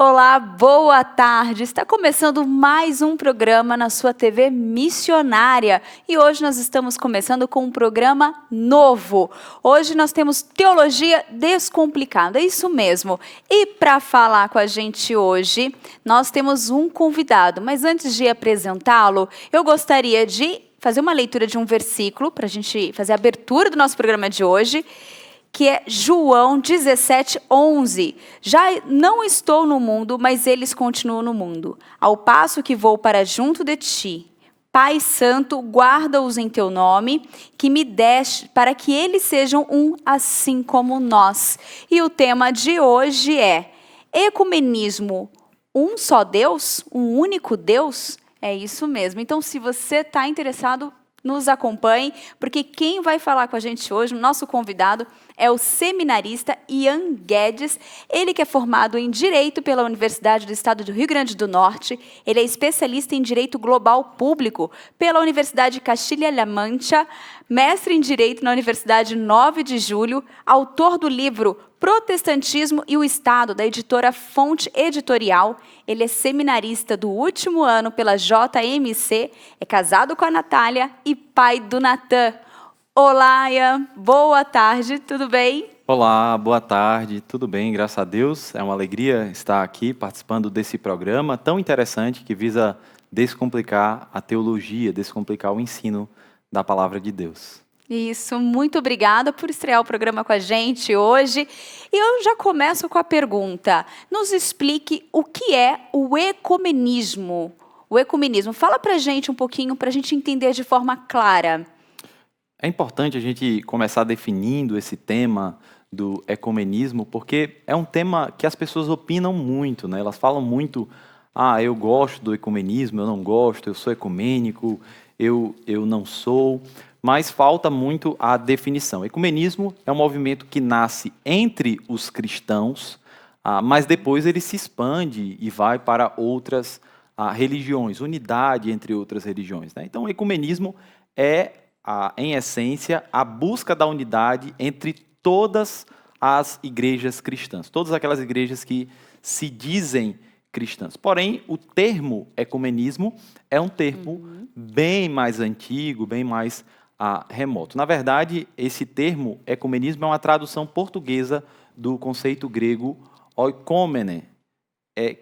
Olá, boa tarde. Está começando mais um programa na sua TV missionária e hoje nós estamos começando com um programa novo. Hoje nós temos Teologia Descomplicada, é isso mesmo. E para falar com a gente hoje, nós temos um convidado, mas antes de apresentá-lo, eu gostaria de fazer uma leitura de um versículo para a gente fazer a abertura do nosso programa de hoje, que é João 17:11. Já não estou no mundo, mas eles continuam no mundo. Ao passo que vou para junto de ti. Pai Santo, guarda-os em teu nome, que me deste, para que eles sejam um assim como nós. E o tema de hoje é Ecumenismo, um só Deus? Um único Deus? É isso mesmo. Então, se você está interessado, nos acompanhe, porque quem vai falar com a gente hoje, o nosso convidado, é o seminarista Ian Guedes. Ele que é formado em Direito pela Universidade do Estado do Rio Grande do Norte. Ele é especialista em Direito Global Público pela Universidade de Castilha-La Mancha, mestre em Direito na Universidade 9 de Julho, autor do livro Protestantismo e o Estado, da editora Fonte Editorial. Ele é seminarista do último ano pela JMC, é casado com a Natália e pai do Natan. Olá, Ian, boa tarde, tudo bem? Olá, boa tarde, tudo bem, graças a Deus. É uma alegria estar aqui participando desse programa tão interessante que visa descomplicar a teologia, descomplicar o ensino da palavra de Deus. Isso, muito obrigada por estrear o programa com a gente hoje. E eu já começo com a pergunta. Nos explique o que é o ecumenismo. O ecumenismo, fala pra gente um pouquinho, pra gente entender de forma clara. É importante a gente começar definindo esse tema do ecumenismo, porque é um tema que as pessoas opinam muito, né? Elas falam muito, eu gosto do ecumenismo, eu não gosto, eu sou ecumênico, eu não sou, mas falta muito a definição. Ecumenismo é um movimento que nasce entre os cristãos, mas depois ele se expande e vai para outras religiões, unidade entre outras religiões, né? Então, o ecumenismo é, em essência, a busca da unidade entre todas as igrejas cristãs, todas aquelas igrejas que se dizem cristãs. Porém, o termo ecumenismo é um termo bem mais antigo, bem mais remoto. Na verdade, esse termo ecumenismo é uma tradução portuguesa do conceito grego oikomene,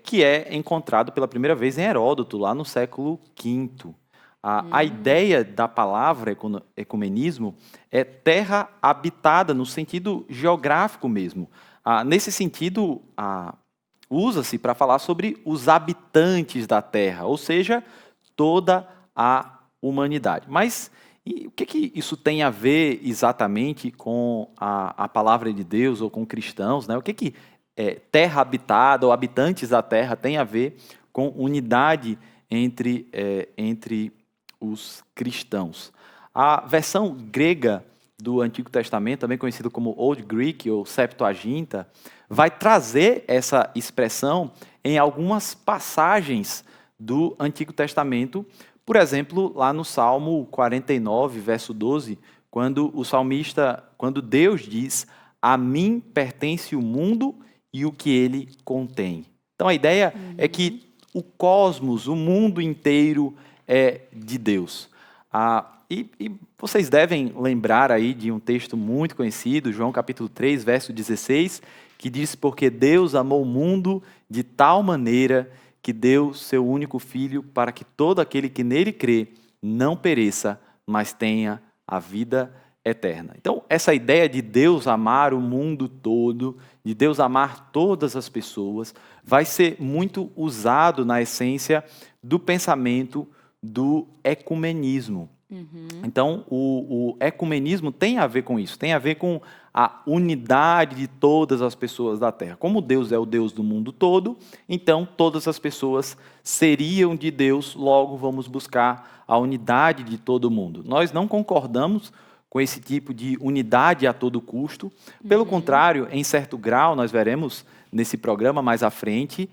que é encontrado pela primeira vez em Heródoto, lá no século V. A ideia da palavra ecumenismo é terra habitada, no sentido geográfico mesmo. Nesse sentido, usa-se para falar sobre os habitantes da terra, ou seja, toda a humanidade. Mas o que isso tem a ver exatamente com a palavra de Deus ou com cristãos, né? O que terra habitada ou habitantes da terra tem a ver com unidade entre os cristãos? A versão grega do Antigo Testamento, também conhecido como Old Greek ou Septuaginta, vai trazer essa expressão em algumas passagens do Antigo Testamento. Por exemplo, lá no Salmo 49, verso 12, quando Deus diz: "A mim pertence o mundo e o que ele contém". Então a ideia é que o cosmos, o mundo inteiro é de Deus. E vocês devem lembrar aí de um texto muito conhecido, João capítulo 3, verso 16, que diz: "Porque Deus amou o mundo de tal maneira que deu seu único Filho, para que todo aquele que nele crê não pereça, mas tenha a vida eterna". Então, essa ideia de Deus amar o mundo todo, de Deus amar todas as pessoas, vai ser muito usado na essência do pensamento do ecumenismo. Então, o ecumenismo tem a ver com isso, tem a ver com a unidade de todas as pessoas da Terra. Como Deus é o Deus do mundo todo, então todas as pessoas seriam de Deus, logo vamos buscar a unidade de todo mundo. Nós não concordamos com esse tipo de unidade a todo custo. Pelo contrário, em certo grau, nós veremos nesse programa mais à frente,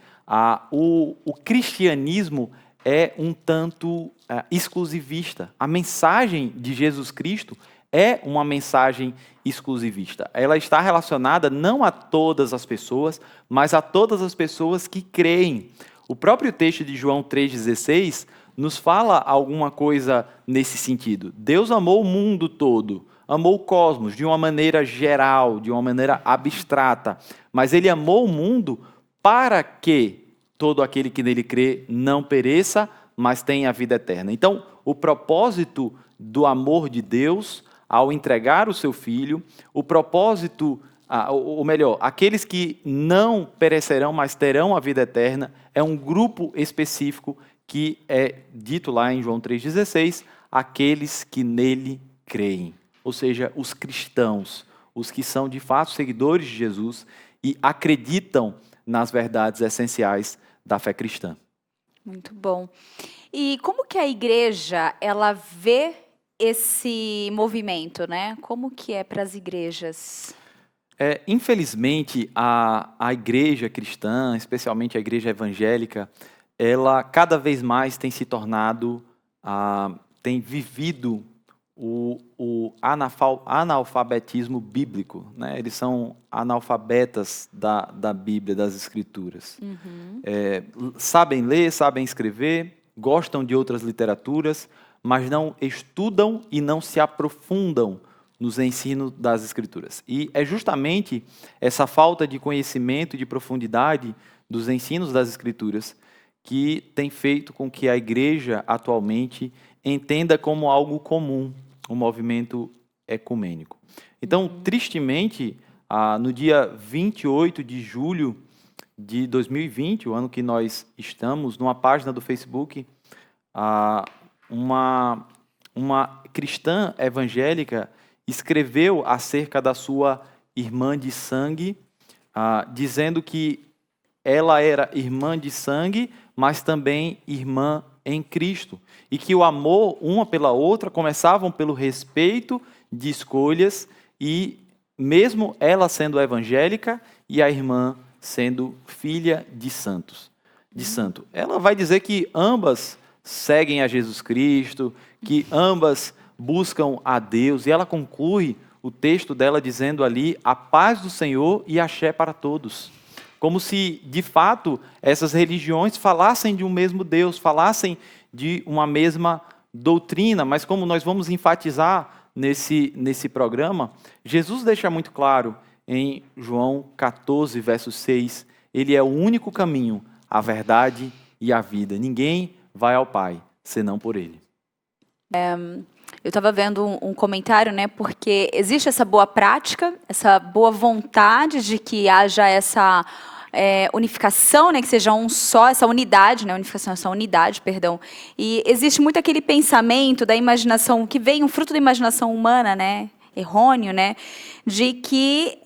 o cristianismo é um tanto exclusivista. A mensagem de Jesus Cristo é uma mensagem exclusivista. Ela está relacionada não a todas as pessoas, mas a todas as pessoas que creem. O próprio texto de João 3,16 nos fala alguma coisa nesse sentido. Deus amou o mundo todo, amou o cosmos de uma maneira geral, de uma maneira abstrata, mas ele amou o mundo para que todo aquele que nele crê não pereça, mas tenha a vida eterna. Então, o propósito do amor de Deus ao entregar o seu Filho, o propósito, ou melhor, aqueles que não perecerão, mas terão a vida eterna, é um grupo específico que é dito lá em João 3,16, aqueles que nele creem. Ou seja, os cristãos, os que são de fato seguidores de Jesus e acreditam nas verdades essenciais da fé cristã. Muito bom. E como que a igreja, ela vê esse movimento, né? Como que é para as igrejas? Infelizmente, a igreja cristã, especialmente a igreja evangélica, ela cada vez mais tem se tornado, tem vivido o analfabetismo bíblico, né? Eles são analfabetas da Bíblia, das Escrituras. Sabem ler, sabem escrever, gostam de outras literaturas, mas não estudam e não se aprofundam nos ensinos das Escrituras. E é justamente essa falta de conhecimento e de profundidade dos ensinos das Escrituras que tem feito com que a igreja atualmente entenda como algo comum o movimento ecumênico. Então, tristemente, no dia 28 de julho de 2020, o ano que nós estamos, numa página do Facebook, uma cristã evangélica escreveu acerca da sua irmã de sangue, dizendo que ela era irmã de sangue, mas também irmã em Cristo, e que o amor uma pela outra começavam pelo respeito de escolhas, e mesmo ela sendo evangélica e a irmã sendo filha de santo. Ela vai dizer que ambas seguem a Jesus Cristo, que ambas buscam a Deus, e ela conclui o texto dela dizendo ali: a paz do Senhor e axé para todos. Como se, de fato, essas religiões falassem de um mesmo Deus, falassem de uma mesma doutrina, mas como nós vamos enfatizar nesse programa, Jesus deixa muito claro em João 14, verso 6, ele é o único caminho, a verdade e a vida. Ninguém vai ao Pai, senão por ele. Eu estava vendo um comentário, né? Porque existe essa boa prática, essa boa vontade de que haja essa unificação, né? Que seja um só, essa unidade, né? Unificação, essa unidade, perdão. E existe muito aquele pensamento da imaginação, que vem um fruto da imaginação humana, né? Errôneo, né? De que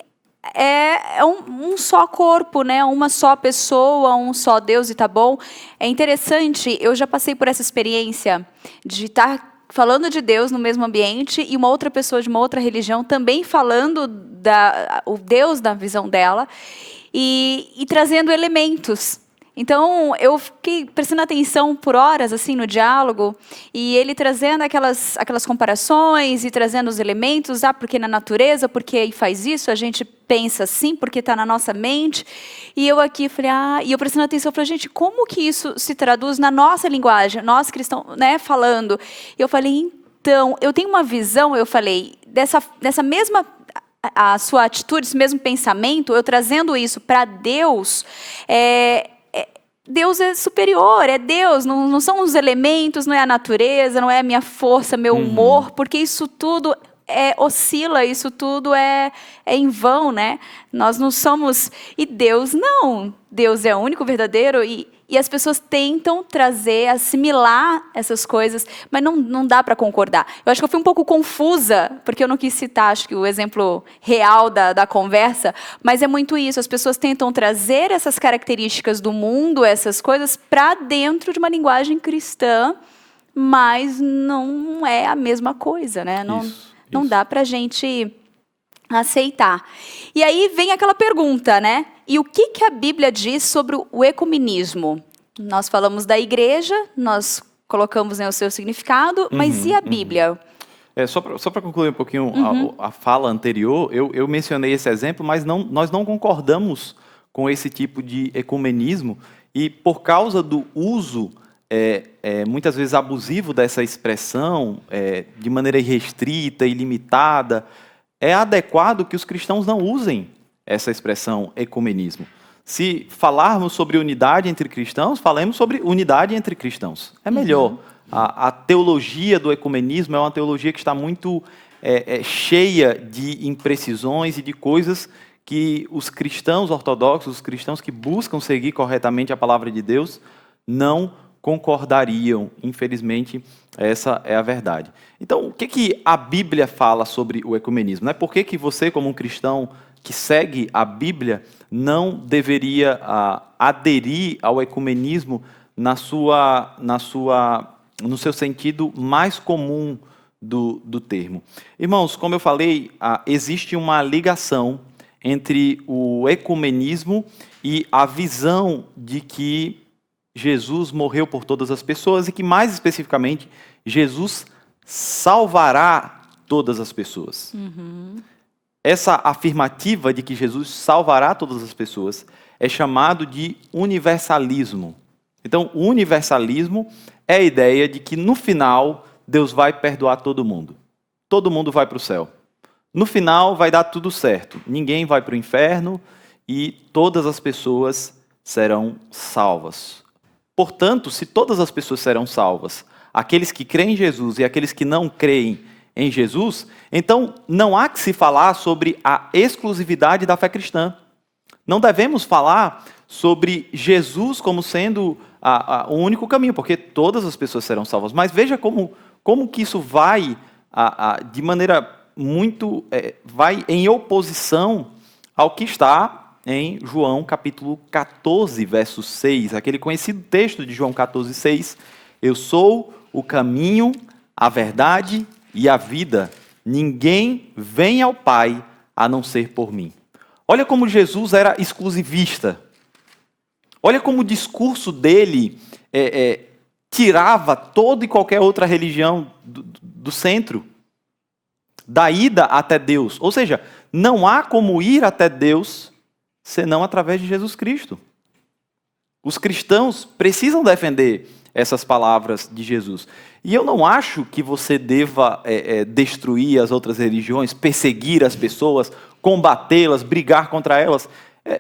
é um só corpo, né? Uma só pessoa, um só Deus e tá bom. É interessante, eu já passei por essa experiência de estar falando de Deus no mesmo ambiente e uma outra pessoa de uma outra religião também falando o Deus da visão dela e trazendo elementos. Então, eu fiquei prestando atenção por horas assim no diálogo, e ele trazendo aquelas comparações e trazendo os elementos, porque na natureza, porque faz isso, a gente pensa assim, porque está na nossa mente. E eu aqui falei, e eu prestando atenção, eu falei, gente, como que isso se traduz na nossa linguagem, nós cristãos, né, falando? E eu falei, então, eu tenho uma visão, eu falei, dessa mesma a sua atitude, esse mesmo pensamento, eu trazendo isso para Deus, Deus é superior, é Deus, não são os elementos, não é a natureza, não é a minha força, meu humor, porque isso tudo oscila, isso tudo é em vão, né? Nós não somos... E Deus não. Deus é o único verdadeiro e as pessoas tentam trazer, assimilar essas coisas, mas não dá para concordar. Eu acho que eu fui um pouco confusa, porque eu não quis citar, acho que o exemplo real da conversa, mas é muito isso, as pessoas tentam trazer essas características do mundo, essas coisas, para dentro de uma linguagem cristã, mas não é a mesma coisa, né? Não dá para a gente aceitar. E aí vem aquela pergunta, né? E o que a Bíblia diz sobre o ecumenismo? Nós falamos da igreja, nós colocamos, né, o seu significado, mas e a Bíblia? Só para concluir um pouquinho a fala anterior, eu mencionei esse exemplo, mas nós não concordamos com esse tipo de ecumenismo, e por causa do uso muitas vezes abusivo dessa expressão, de maneira irrestrita, ilimitada, é adequado que os cristãos não usem essa expressão ecumenismo. Se falarmos sobre unidade entre cristãos, falemos sobre unidade entre cristãos. É melhor. A teologia do ecumenismo é uma teologia que está muito cheia de imprecisões e de coisas que os cristãos ortodoxos, os cristãos que buscam seguir corretamente a palavra de Deus, não concordariam. Infelizmente, essa é a verdade. Então, o que a Bíblia fala sobre o ecumenismo? Por que você, como um cristão que segue a Bíblia, não deveria aderir ao ecumenismo no seu sentido mais comum do termo? Irmãos, como eu falei, existe uma ligação entre o ecumenismo e a visão de que Jesus morreu por todas as pessoas e que, mais especificamente, Jesus salvará todas as pessoas. Essa afirmativa de que Jesus salvará todas as pessoas é chamado de universalismo. Então, o universalismo é a ideia de que, no final, Deus vai perdoar todo mundo. Todo mundo vai para o céu. No final, vai dar tudo certo. Ninguém vai para o inferno e todas as pessoas serão salvas. Portanto, se todas as pessoas serão salvas, aqueles que creem em Jesus e aqueles que não creem em Jesus, então não há que se falar sobre a exclusividade da fé cristã. Não devemos falar sobre Jesus como sendo o único caminho, porque todas as pessoas serão salvas. Mas veja como que isso vai de maneira muito... vai em oposição ao que está em João capítulo 14, verso 6, aquele conhecido texto de João 14, 6. Eu sou o caminho, a verdade e a vida. Ninguém vem ao Pai a não ser por mim. Olha como Jesus era exclusivista. Olha como o discurso dele tirava toda e qualquer outra religião do centro, da ida até Deus. Ou seja, não há como ir até Deus senão através de Jesus Cristo. Os cristãos precisam defender essas palavras de Jesus. E eu não acho que você deva destruir as outras religiões, perseguir as pessoas, combatê-las, brigar contra elas.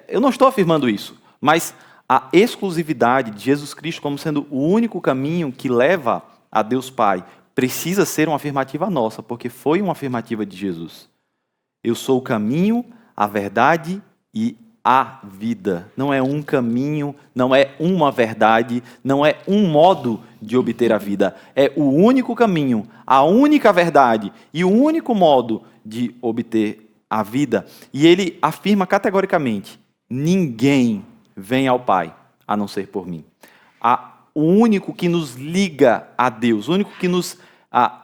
Eu não estou afirmando isso, mas a exclusividade de Jesus Cristo como sendo o único caminho que leva a Deus Pai precisa ser uma afirmativa nossa, porque foi uma afirmativa de Jesus. Eu sou o caminho, a verdade e a vida. Não é um caminho, não é uma verdade, não é um modo de obter a vida. É o único caminho, a única verdade e o único modo de obter a vida. E ele afirma categoricamente: ninguém vem ao Pai a não ser por mim. O único que nos liga a Deus, o único que nos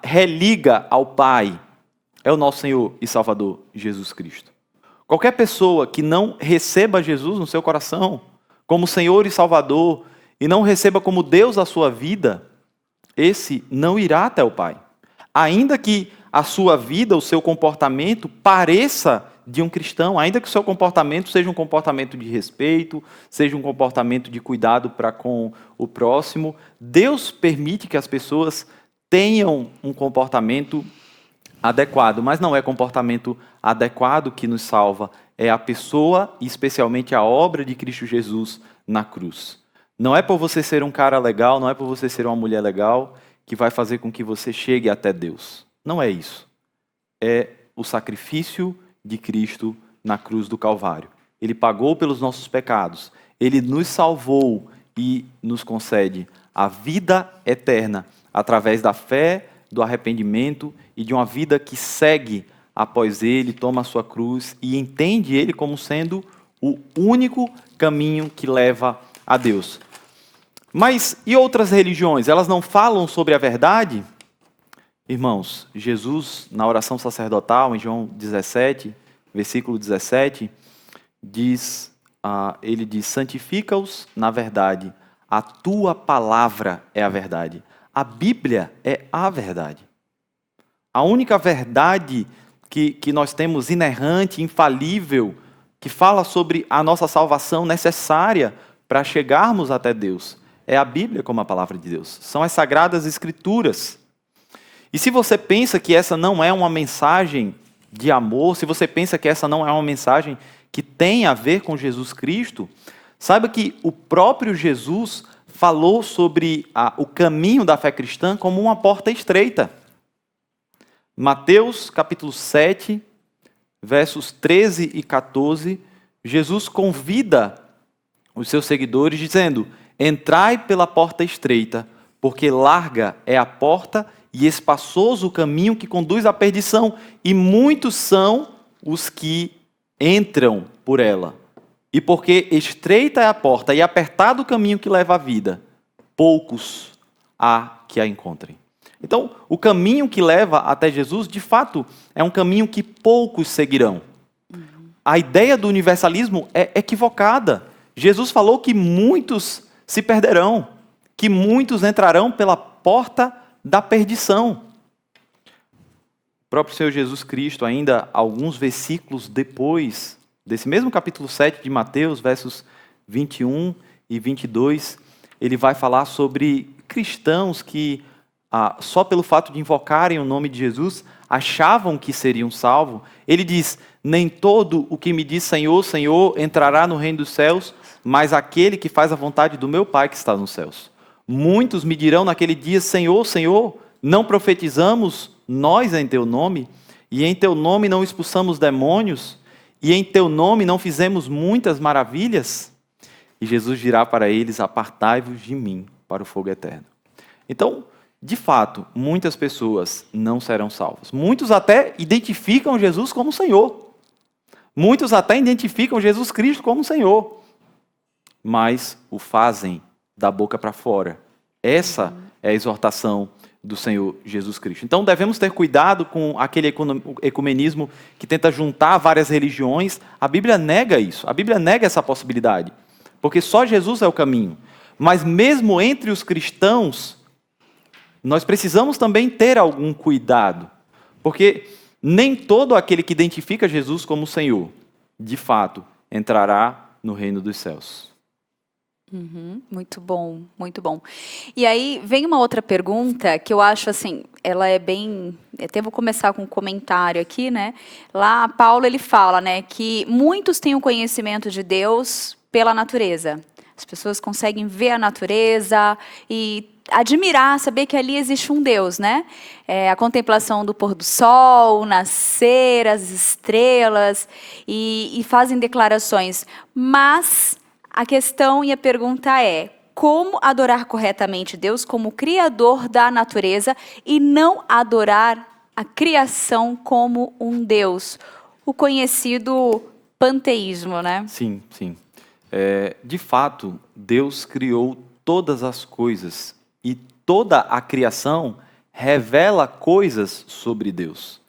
religa ao Pai é o nosso Senhor e Salvador Jesus Cristo. Qualquer pessoa que não receba Jesus no seu coração como Senhor e Salvador e não receba como Deus a sua vida, esse não irá até o Pai. Ainda que a sua vida, o seu comportamento pareça de um cristão, ainda que o seu comportamento seja um comportamento de respeito, seja um comportamento de cuidado para com o próximo, Deus permite que as pessoas tenham um comportamento adequado, mas não é comportamento adequado que nos salva, é a pessoa e especialmente a obra de Cristo Jesus na cruz. Não é por você ser um cara legal, não é por você ser uma mulher legal que vai fazer com que você chegue até Deus. Não é isso. É o sacrifício de Cristo na cruz do Calvário. Ele pagou pelos nossos pecados, ele nos salvou e nos concede a vida eterna através da fé, do arrependimento e de uma vida que segue após ele, toma a sua cruz e entende ele como sendo o único caminho que leva a Deus. Mas e outras religiões? Elas não falam sobre a verdade? Irmãos, Jesus, na oração sacerdotal, em João 17, versículo 17, ele diz: santifica-os na verdade, a tua palavra é a verdade. A Bíblia é a verdade. A única verdade que nós temos inerrante, infalível, que fala sobre a nossa salvação necessária para chegarmos até Deus, é a Bíblia como a palavra de Deus. São as Sagradas Escrituras. E se você pensa que essa não é uma mensagem de amor, se você pensa que essa não é uma mensagem que tem a ver com Jesus Cristo, saiba que o próprio Jesus falou sobre o caminho da fé cristã como uma porta estreita. Mateus capítulo 7, versos 13 e 14, Jesus convida os seus seguidores dizendo: entrai pela porta estreita, porque larga é a porta e espaçoso o caminho que conduz à perdição, e muitos são os que entram por ela. E porque estreita é a porta e apertado o caminho que leva à vida, poucos há que a encontrem. Então, o caminho que leva até Jesus, de fato, é um caminho que poucos seguirão. A ideia do universalismo é equivocada. Jesus falou que muitos se perderão, que muitos entrarão pela porta da perdição. O próprio Senhor Jesus Cristo, ainda alguns versículos depois desse mesmo capítulo 7 de Mateus, versos 21 e 22, ele vai falar sobre cristãos que, só pelo fato de invocarem o nome de Jesus, achavam que seriam salvos. Ele diz: nem todo o que me diz Senhor, Senhor, entrará no reino dos céus, mas aquele que faz a vontade do meu Pai que está nos céus. Muitos me dirão naquele dia: Senhor, Senhor, não profetizamos nós em teu nome? E em teu nome não expulsamos demônios? E em teu nome não fizemos muitas maravilhas? E Jesus dirá para eles: apartai-vos de mim para o fogo eterno. Então, de fato, muitas pessoas não serão salvas. Muitos até identificam Jesus como Senhor. Muitos até identificam Jesus Cristo como Senhor. Mas o fazem da boca para fora. Essa é a exortação do Senhor Jesus Cristo. Então devemos ter cuidado com aquele ecumenismo que tenta juntar várias religiões. A Bíblia nega isso. A Bíblia nega essa possibilidade. Porque só Jesus é o caminho. Mas mesmo entre os cristãos, nós precisamos também ter algum cuidado. Porque nem todo aquele que identifica Jesus como Senhor, de fato, entrará no reino dos céus. Muito bom, muito bom. E aí vem uma outra pergunta que eu acho assim, ela é bem... Até vou começar com um comentário aqui, né? Lá, Paulo, ele fala, né, que muitos têm o conhecimento de Deus pela natureza. As pessoas conseguem ver a natureza e admirar, saber que ali existe um Deus, né? A contemplação do pôr do sol, o nascer, as estrelas, e fazem declarações. Mas a questão e a pergunta é: como adorar corretamente Deus como Criador da natureza e não adorar a criação como um Deus? O conhecido panteísmo, né? Sim, sim. De fato, Deus criou todas as coisas e toda a criação revela coisas sobre Deus.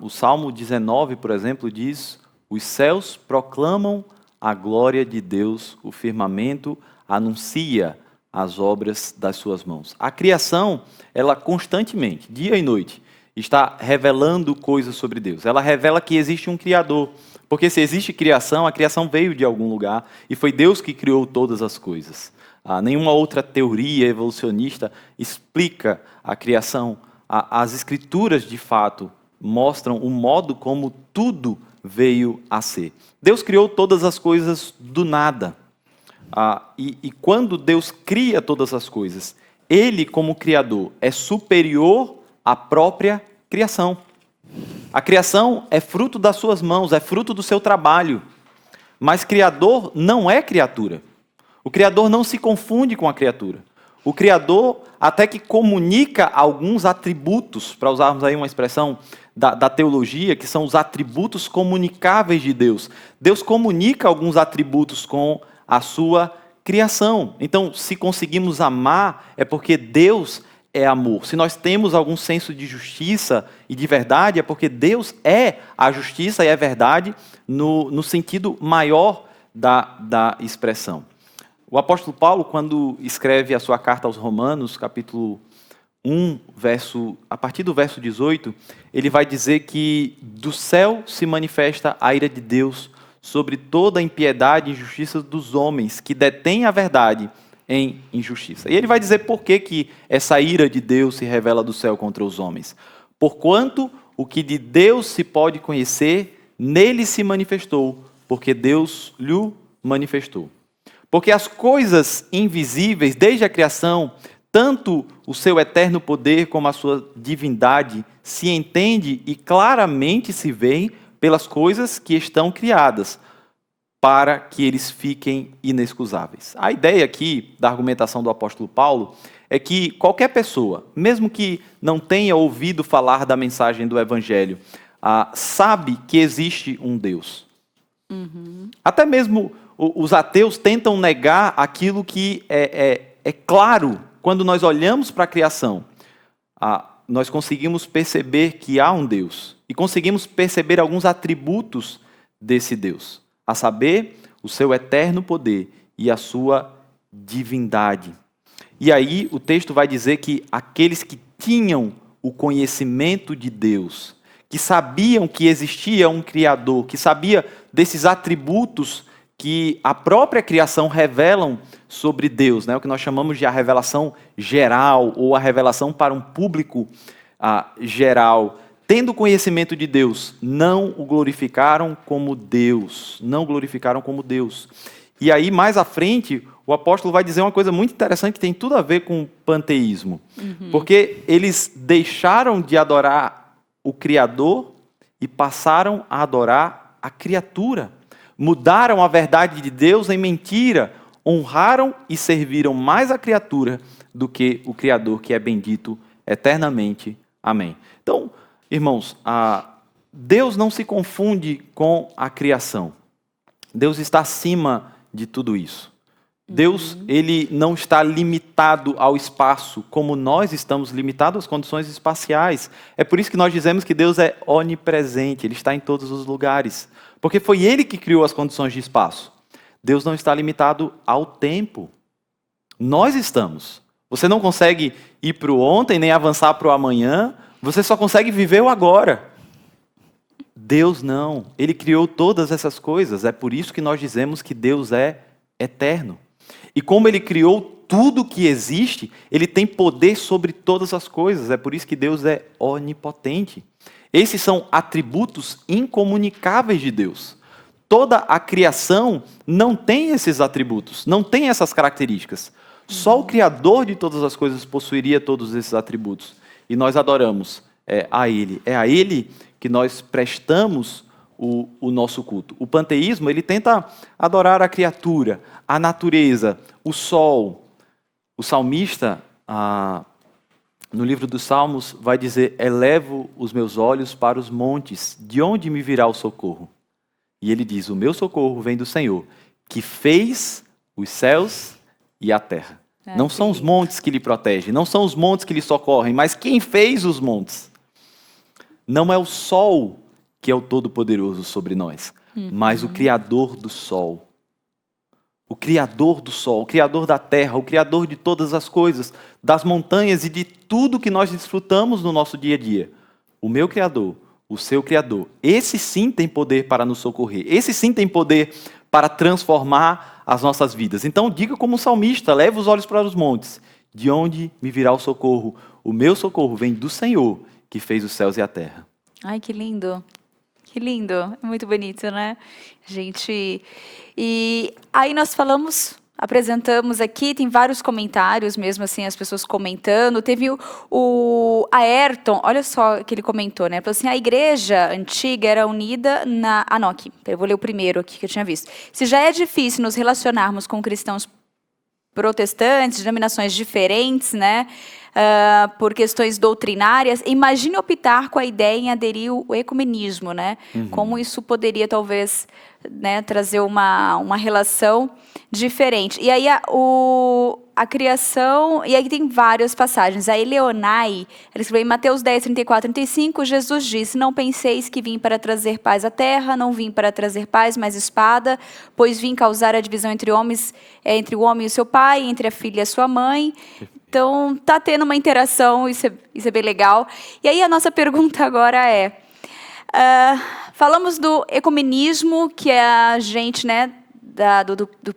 O Salmo 19, por exemplo, diz: os céus proclamam a glória de Deus, o firmamento anuncia as obras das suas mãos. A criação, ela constantemente, dia e noite, está revelando coisas sobre Deus. Ela revela que existe um Criador. Porque se existe criação, a criação veio de algum lugar e foi Deus que criou todas as coisas. Nenhuma outra teoria evolucionista explica a criação. As Escrituras, de fato, mostram o modo como tudo veio a ser. Deus criou todas as coisas do nada. E quando Deus cria todas as coisas, Ele, como Criador, é superior à própria criação. A criação é fruto das suas mãos, é fruto do seu trabalho. Mas Criador não é criatura. O Criador não se confunde com a criatura. O Criador até que comunica alguns atributos, para usarmos aí uma expressão da teologia, que são os atributos comunicáveis de Deus. Deus comunica alguns atributos com a sua criação. Então, se conseguimos amar, é porque Deus é amor. Se nós temos algum senso de justiça e de verdade, é porque Deus é a justiça e a verdade no sentido maior da expressão. O apóstolo Paulo, quando escreve a sua carta aos Romanos, capítulo a partir do verso 18, ele vai dizer que do céu se manifesta a ira de Deus sobre toda a impiedade e injustiça dos homens que detêm a verdade em injustiça. E ele vai dizer por que essa ira de Deus se revela do céu contra os homens. Porquanto o que de Deus se pode conhecer, nele se manifestou, porque Deus lhe manifestou. Porque as coisas invisíveis, desde a criação, tanto o seu eterno poder como a sua divindade, se entende e claramente se vê pelas coisas que estão criadas, para que eles fiquem inexcusáveis. A ideia aqui da argumentação do apóstolo Paulo é que qualquer pessoa, mesmo que não tenha ouvido falar da mensagem do Evangelho, sabe que existe um Deus. Até mesmo os ateus tentam negar aquilo que é claro. Quando nós olhamos para a criação, nós conseguimos perceber que há um Deus e conseguimos perceber alguns atributos desse Deus, a saber, o seu eterno poder e a sua divindade. E aí o texto vai dizer que aqueles que tinham o conhecimento de Deus, que sabiam que existia um Criador, que sabia desses atributos que a própria criação revelam sobre Deus, né? O que nós chamamos de a revelação geral, ou a revelação para um público geral. Tendo conhecimento de Deus, não o glorificaram como Deus. Não o glorificaram como Deus. E aí, mais à frente, o apóstolo vai dizer uma coisa muito interessante que tem tudo a ver com o panteísmo. Porque eles deixaram de adorar o Criador e passaram a adorar a criatura. Mudaram a verdade de Deus em mentira, honraram e serviram mais a criatura do que o Criador, que é bendito eternamente. Amém. Então, irmãos, Deus não se confunde com a criação. Deus está acima de tudo isso. Deus, ele não está limitado ao espaço, como nós estamos limitados às condições espaciais. É por isso que nós dizemos que Deus é onipresente, ele está em todos os lugares. Porque foi ele que criou as condições de espaço. Deus não está limitado ao tempo. Nós estamos. Você não consegue ir para o ontem, nem avançar para o amanhã. Você só consegue viver o agora. Deus não. Ele criou todas essas coisas. É por isso que nós dizemos que Deus é eterno. E como ele criou tudo que existe, ele tem poder sobre todas as coisas. É por isso que Deus é onipotente. Esses são atributos incomunicáveis de Deus. Toda a criação não tem esses atributos, não tem essas características. Só o Criador de todas as coisas possuiria todos esses atributos. E nós adoramos a Ele. É a Ele que nós prestamos o nosso culto. O panteísmo, ele tenta adorar a criatura, a natureza, o sol. O salmista, no livro dos Salmos, vai dizer: elevo os meus olhos para os montes, de onde me virá o socorro? E ele diz: o meu socorro vem do Senhor, que fez os céus e a terra. Não são os montes que lhe protegem, não são os montes que lhe socorrem, mas quem fez os montes? Não é o sol que é o Todo-Poderoso sobre nós, mas o Criador do sol. O Criador do sol, o Criador da terra, o Criador de todas as coisas, das montanhas e de tudo que nós desfrutamos no nosso dia a dia. O meu Criador, o seu Criador, esse sim tem poder para nos socorrer, esse sim tem poder para transformar as nossas vidas. Então diga como salmista: leva os olhos para os montes, de onde me virá o socorro? O meu socorro vem do Senhor, que fez os céus e a terra. Ai, que lindo. Que lindo. É muito bonito, né? Gente, e aí nós apresentamos aqui, tem vários comentários mesmo assim, as pessoas comentando. Teve o Ayrton, olha só o que ele comentou, né? Falou assim: a igreja antiga era unida na... não, aqui, eu vou ler o primeiro aqui que eu tinha visto. Se já é difícil nos relacionarmos com cristãos protestantes, denominações diferentes, né? Por questões doutrinárias, imagine optar com a ideia em aderir ao ecumenismo, né? Como isso poderia, talvez, né, trazer uma relação diferente. E aí a criação, e aí tem várias passagens. A Eleonai, ela escreveu em Mateus 10, 34, 35, Jesus disse: não penseis que vim para trazer paz à terra, não vim para trazer paz, mas espada, pois vim causar a divisão entre o homem e o seu pai, entre a filha e a sua mãe. Então, tá tendo uma interação, isso é bem legal. E aí, a nossa pergunta agora é... falamos do ecumenismo, que é a gente, né,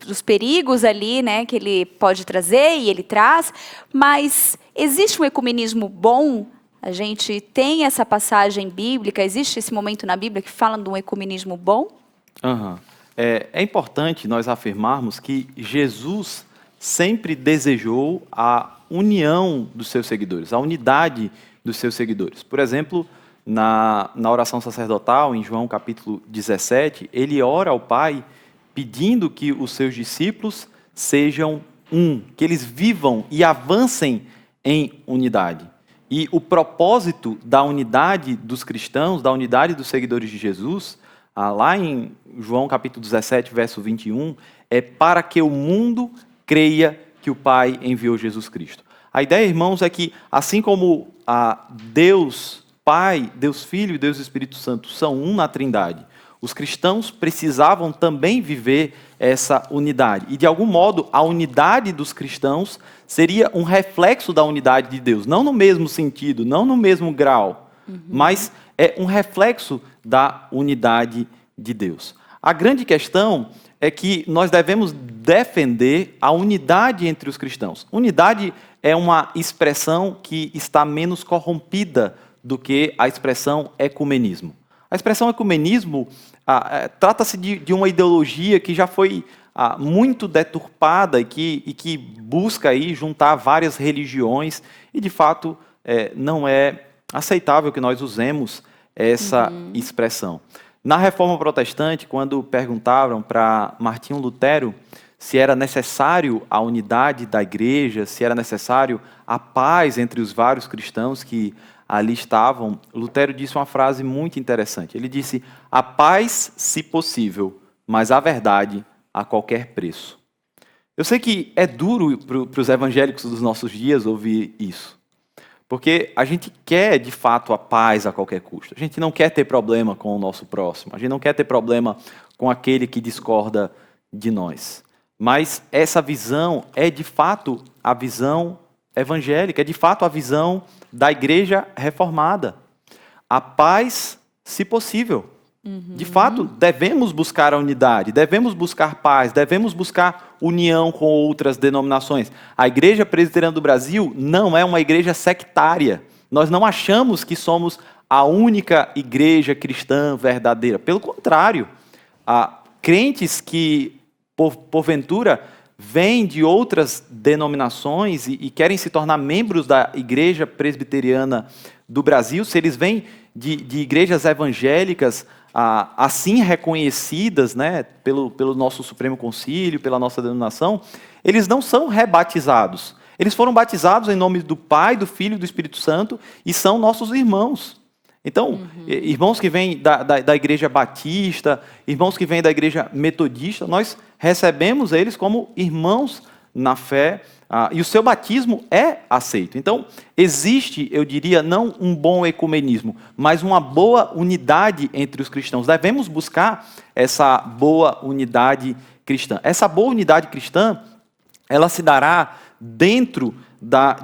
dos perigos ali, né, que ele pode trazer e ele traz, mas existe um ecumenismo bom? A gente tem essa passagem bíblica, existe esse momento na Bíblia que fala de um ecumenismo bom? É importante nós afirmarmos que Jesus sempre desejou a união dos seus seguidores, a unidade dos seus seguidores. Por exemplo, na oração sacerdotal, em João capítulo 17, ele ora ao Pai pedindo que os seus discípulos sejam um, que eles vivam e avancem em unidade. E o propósito da unidade dos cristãos, da unidade dos seguidores de Jesus, lá em João capítulo 17, verso 21, é para que o mundo creia que o Pai enviou Jesus Cristo. A ideia, irmãos, é que assim como Deus Pai, Deus Filho e Deus Espírito Santo são um na Trindade, os cristãos precisavam também viver essa unidade. E, de algum modo, a unidade dos cristãos seria um reflexo da unidade de Deus. Não no mesmo sentido, não no mesmo grau, mas é um reflexo da unidade de Deus. A grande questão é que nós devemos defender a unidade entre os cristãos. Unidade é uma expressão que está menos corrompida do que a expressão ecumenismo. A expressão ecumenismo trata-se de uma ideologia que já foi muito deturpada e que busca aí juntar várias religiões e, de fato, não é aceitável que nós usemos essa expressão. Na Reforma Protestante, quando perguntaram para Martinho Lutero se era necessário a unidade da igreja, se era necessário a paz entre os vários cristãos que ali estavam, Lutero disse uma frase muito interessante. Ele disse: a paz, se possível, mas a verdade a qualquer preço. Eu sei que é duro para os evangélicos dos nossos dias ouvir isso, porque a gente quer, de fato, a paz a qualquer custo. A gente não quer ter problema com o nosso próximo, a gente não quer ter problema com aquele que discorda de nós. Mas essa visão é, de fato, a visão evangélica, é, de fato, a visão da igreja reformada. A paz, se possível. De fato, devemos buscar a unidade, devemos buscar paz, devemos buscar união com outras denominações. A Igreja Presbiteriana do Brasil não é uma igreja sectária. Nós não achamos que somos a única igreja cristã verdadeira. Pelo contrário, crentes que, porventura, vêm de outras denominações e querem se tornar membros da Igreja Presbiteriana do Brasil, se eles vêm de igrejas evangélicas assim reconhecidas, né, pelo nosso Supremo Concílio, pela nossa denominação, eles não são rebatizados. Eles foram batizados em nome do Pai, do Filho e do Espírito Santo e são nossos irmãos. Então, irmãos que vêm da igreja batista, irmãos que vêm da igreja metodista, nós recebemos eles como irmãos na fé, e o seu batismo é aceito. Então, existe, eu diria, não um bom ecumenismo, mas uma boa unidade entre os cristãos. Devemos buscar essa boa unidade cristã. Essa boa unidade cristã, ela se dará dentro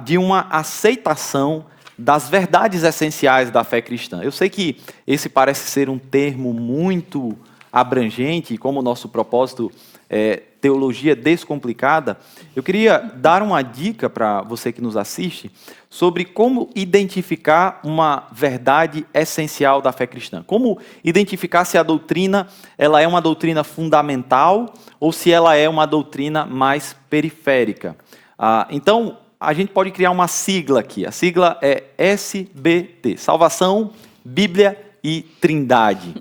de uma aceitação das verdades essenciais da fé cristã. Eu sei que esse parece ser um termo muito abrangente, e como o nosso propósito é teologia descomplicada, eu queria dar uma dica para você que nos assiste sobre como identificar uma verdade essencial da fé cristã. Como identificar se a doutrina ela é uma doutrina fundamental ou se ela é uma doutrina mais periférica. Então, a gente pode criar uma sigla aqui. A sigla é SBT, Salvação, Bíblia e Trindade.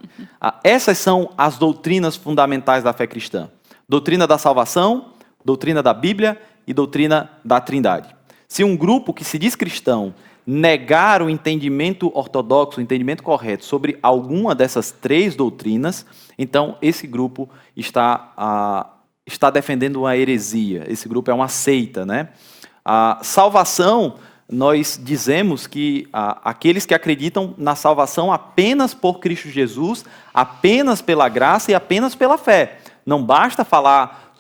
Essas são as doutrinas fundamentais da fé cristã. Doutrina da salvação, doutrina da Bíblia e doutrina da Trindade. Se um grupo que se diz cristão negar o entendimento ortodoxo, o entendimento correto sobre alguma dessas três doutrinas, então esse grupo está defendendo uma heresia. Esse grupo é uma seita, né? A salvação, nós dizemos que aqueles que acreditam na salvação apenas por Cristo Jesus, apenas pela graça e apenas pela fé. Não basta falar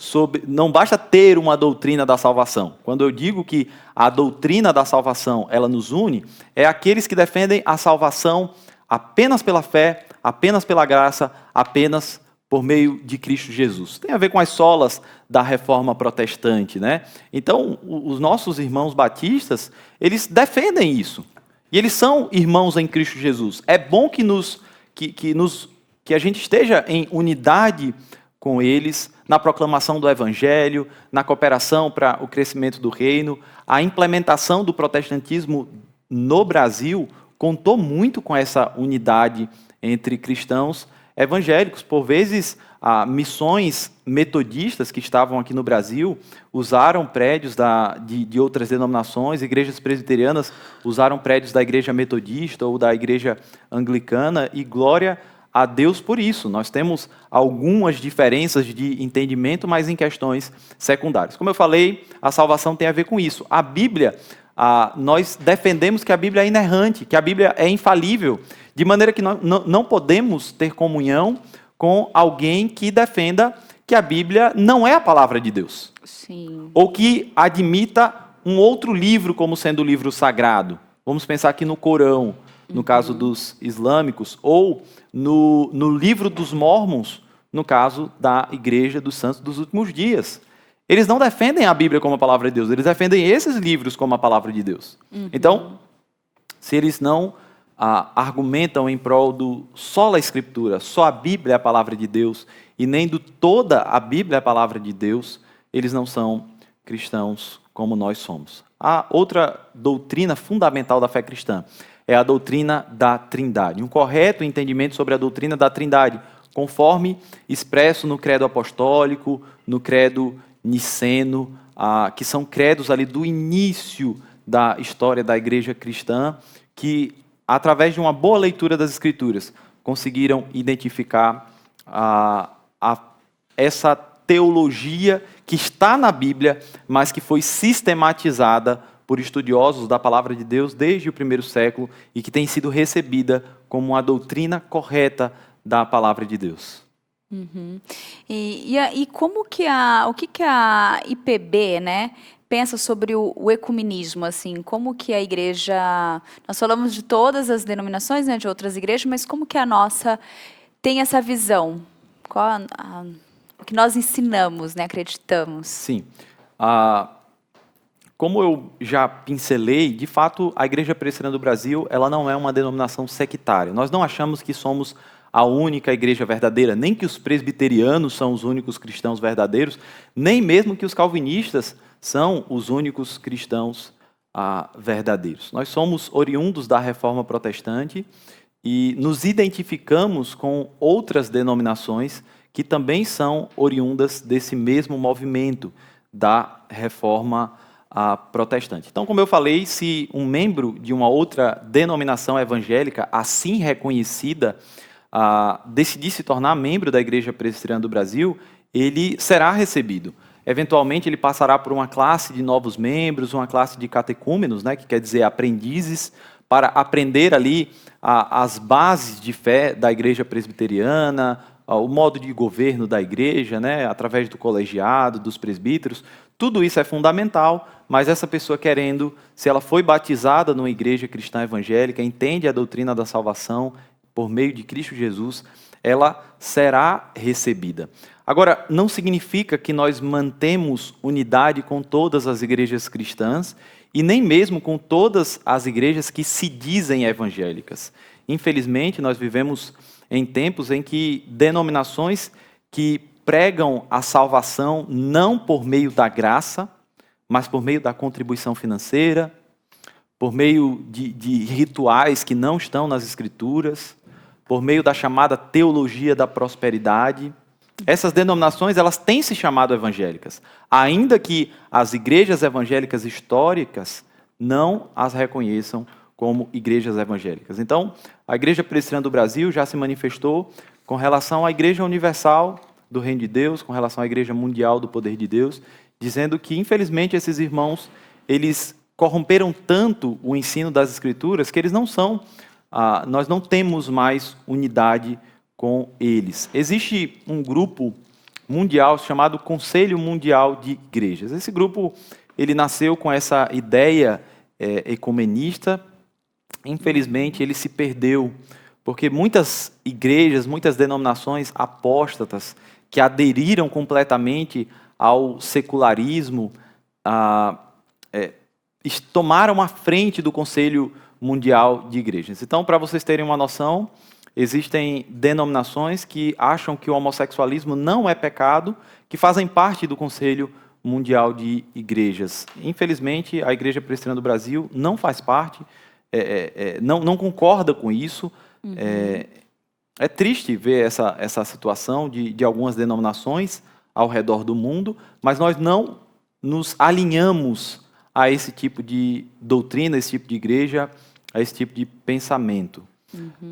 não basta ter uma doutrina da salvação. Quando eu digo que a doutrina da salvação, ela nos une, é aqueles que defendem a salvação apenas pela fé, apenas pela graça, apenas por meio de Cristo Jesus. Tem a ver com as solas da reforma protestante, né? Então, os nossos irmãos batistas, eles defendem isso. E eles são irmãos em Cristo Jesus. É bom que a gente esteja em unidade com eles, na proclamação do Evangelho, na cooperação para o crescimento do reino. A implementação do protestantismo no Brasil contou muito com essa unidade entre cristãos evangélicos. Por vezes, missões metodistas que estavam aqui no Brasil usaram prédios de outras denominações, igrejas presbiterianas usaram prédios da igreja metodista ou da igreja anglicana, e glória a Deus por isso. Nós temos algumas diferenças de entendimento, mas em questões secundárias. Como eu falei, a salvação tem a ver com isso. A Bíblia, nós defendemos que a Bíblia é inerrante, que a Bíblia é infalível, de maneira que nós não podemos ter comunhão com alguém que defenda que a Bíblia não é a palavra de Deus. Sim. Ou que admita um outro livro como sendo o livro sagrado. Vamos pensar aqui no Corão, no caso dos islâmicos, ou no livro dos Mormons, no caso da Igreja dos Santos dos Últimos Dias. Eles não defendem a Bíblia como a palavra de Deus, eles defendem esses livros como a palavra de Deus. Então, se eles não argumentam em prol do sola Escritura, só a Bíblia é a palavra de Deus, e nem do toda a Bíblia é a palavra de Deus, eles não são cristãos como nós somos. A outra doutrina fundamental da fé cristã é a doutrina da Trindade. Um correto entendimento sobre a doutrina da Trindade, conforme expresso no credo apostólico, no credo niceno, que são credos ali do início da história da igreja cristã, que, através de uma boa leitura das Escrituras, conseguiram identificar essa teologia que está na Bíblia, mas que foi sistematizada por estudiosos da palavra de Deus desde o primeiro século e que tem sido recebida como uma doutrina correta da palavra de Deus. E como que o que a IPB, né, pensa sobre o ecumenismo, assim, como que a igreja, nós falamos de todas as denominações, né, de outras igrejas, mas como que a nossa tem essa visão? Qual o que nós ensinamos, né, acreditamos? Sim. Como eu já pincelei, de fato, a Igreja Presbiteriana do Brasil, ela não é uma denominação sectária. Nós não achamos que somos a única igreja verdadeira, nem que os presbiterianos são os únicos cristãos verdadeiros, nem mesmo que os calvinistas são os únicos cristãos verdadeiros. Nós somos oriundos da Reforma Protestante e nos identificamos com outras denominações que também são oriundas desse mesmo movimento da Reforma Protestante. Então, como eu falei, se um membro de uma outra denominação evangélica, assim reconhecida, decidir se tornar membro da Igreja Presbiteriana do Brasil, ele será recebido. Eventualmente, ele passará por uma classe de novos membros, uma classe de catecúmenos, né, que quer dizer aprendizes, para aprender ali as bases de fé da Igreja Presbiteriana, o modo de governo da igreja, né, através do colegiado, dos presbíteros. Tudo isso é fundamental, mas essa pessoa querendo, se ela foi batizada numa igreja cristã evangélica, entende a doutrina da salvação por meio de Cristo Jesus, ela será recebida. Agora, não significa que nós mantemos unidade com todas as igrejas cristãs e nem mesmo com todas as igrejas que se dizem evangélicas. Infelizmente, nós vivemos em tempos em que denominações que pregam a salvação não por meio da graça, mas por meio da contribuição financeira, por meio de rituais que não estão nas Escrituras, por meio da chamada teologia da prosperidade. Essas denominações, elas têm se chamado evangélicas, ainda que as igrejas evangélicas históricas não as reconheçam como igrejas evangélicas. Então, a Igreja Presbiteriana do Brasil já se manifestou com relação à Igreja Universal do Reino de Deus, com relação à Igreja Mundial do Poder de Deus, dizendo que, infelizmente, esses irmãos, eles corromperam tanto o ensino das Escrituras que eles não são, nós não temos mais unidade com eles. Existe um grupo mundial chamado Conselho Mundial de Igrejas. Esse grupo ele nasceu com essa ideia ecumenista. Infelizmente, ele se perdeu, porque muitas igrejas, muitas denominações apóstatas que aderiram completamente ao secularismo, tomaram a frente do Conselho Mundial de Igrejas. Então, para vocês terem uma noção, existem denominações que acham que o homossexualismo não é pecado, que fazem parte do Conselho Mundial de Igrejas. Infelizmente, a Igreja Presbiteriana do Brasil não faz parte, não concorda com isso. Uhum. É triste ver essa situação de algumas denominações ao redor do mundo, mas nós não nos alinhamos a esse tipo de doutrina, a esse tipo de igreja, a esse tipo de pensamento. Uhum.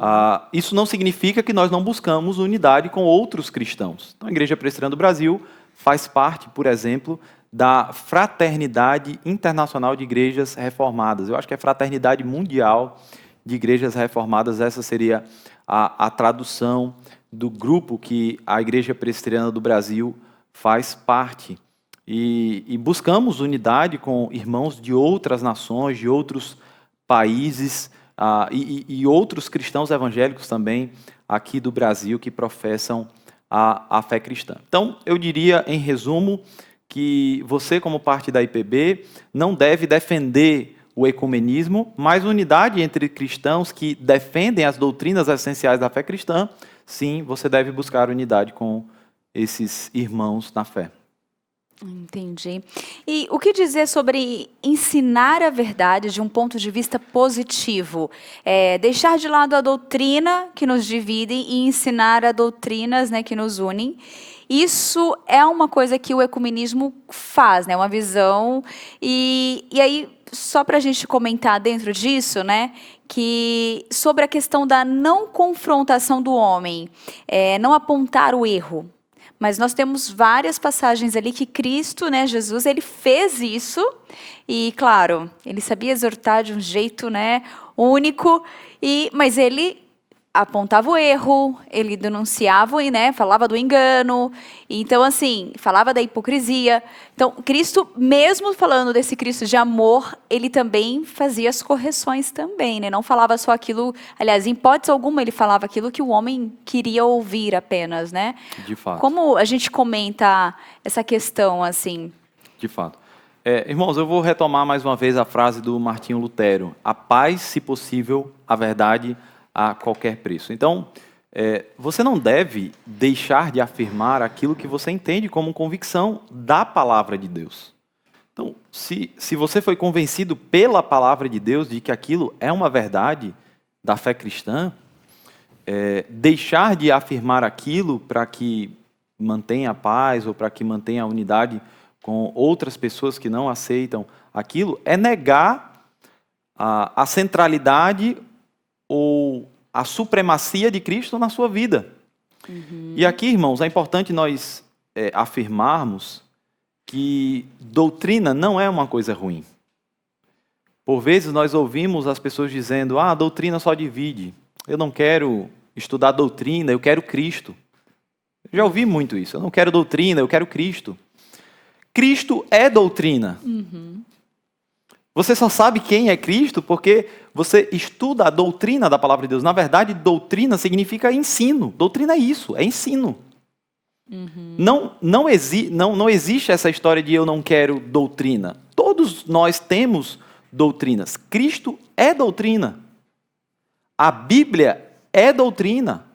Isso não significa que nós não buscamos unidade com outros cristãos. Então, a Igreja Presbiteriana do Brasil faz parte, por exemplo, da Fraternidade Internacional de Igrejas Reformadas. Eu acho que é Fraternidade Mundial de Igrejas Reformadas. Essa seria a tradução do grupo que a Igreja Presbiteriana do Brasil faz parte. E buscamos unidade com irmãos de outras nações, de outros países, e outros cristãos evangélicos também aqui do Brasil que professam a fé cristã. Então, eu diria, em resumo, que você, como parte da IPB, não deve defender o ecumenismo, mas unidade entre cristãos que defendem as doutrinas essenciais da fé cristã. Sim, você deve buscar unidade com esses irmãos na fé. Entendi. E o que dizer sobre ensinar a verdade de um ponto de vista positivo? Deixar de lado a doutrina que nos divide e ensinar a doutrinas, né, que nos unem. Isso é uma coisa que o ecumenismo faz, né, uma visão. E aí, só para a gente comentar dentro disso, né, que sobre a questão da não confrontação do homem, não apontar o erro. Mas nós temos várias passagens ali que Cristo, né, Jesus, ele fez isso e, claro, ele sabia exortar de um jeito, né, único, mas ele apontava o erro, ele denunciava, né, falava do engano, então, assim, falava da hipocrisia. Então, Cristo, mesmo falando desse Cristo de amor, ele também fazia as correções também, né, não falava só aquilo, aliás, em hipótese alguma, ele falava aquilo que o homem queria ouvir apenas, né? De fato. Como a gente comenta essa questão, assim? De fato. Irmãos, eu vou retomar mais uma vez a frase do Martinho Lutero: a paz, se possível, a verdade a qualquer preço. Então, você não deve deixar de afirmar aquilo que você entende como convicção da palavra de Deus. Então, se você foi convencido pela palavra de Deus de que aquilo é uma verdade da fé cristã, deixar de afirmar aquilo para que mantenha a paz ou para que mantenha a unidade com outras pessoas que não aceitam aquilo, é negar a centralidade ou a supremacia de Cristo na sua vida. Uhum. E aqui, irmãos, é importante nós afirmarmos que doutrina não é uma coisa ruim. Por vezes nós ouvimos as pessoas dizendo: a doutrina só divide, eu não quero estudar doutrina, eu quero Cristo. Eu já ouvi muito isso, eu não quero doutrina, eu quero Cristo. Cristo é doutrina. Uhum. Você só sabe quem é Cristo porque você estuda a doutrina da palavra de Deus. Na verdade, doutrina significa ensino. Doutrina é isso, é ensino. Uhum. Não existe essa história de eu não quero doutrina. Todos nós temos doutrinas. Cristo é doutrina. A Bíblia é doutrina.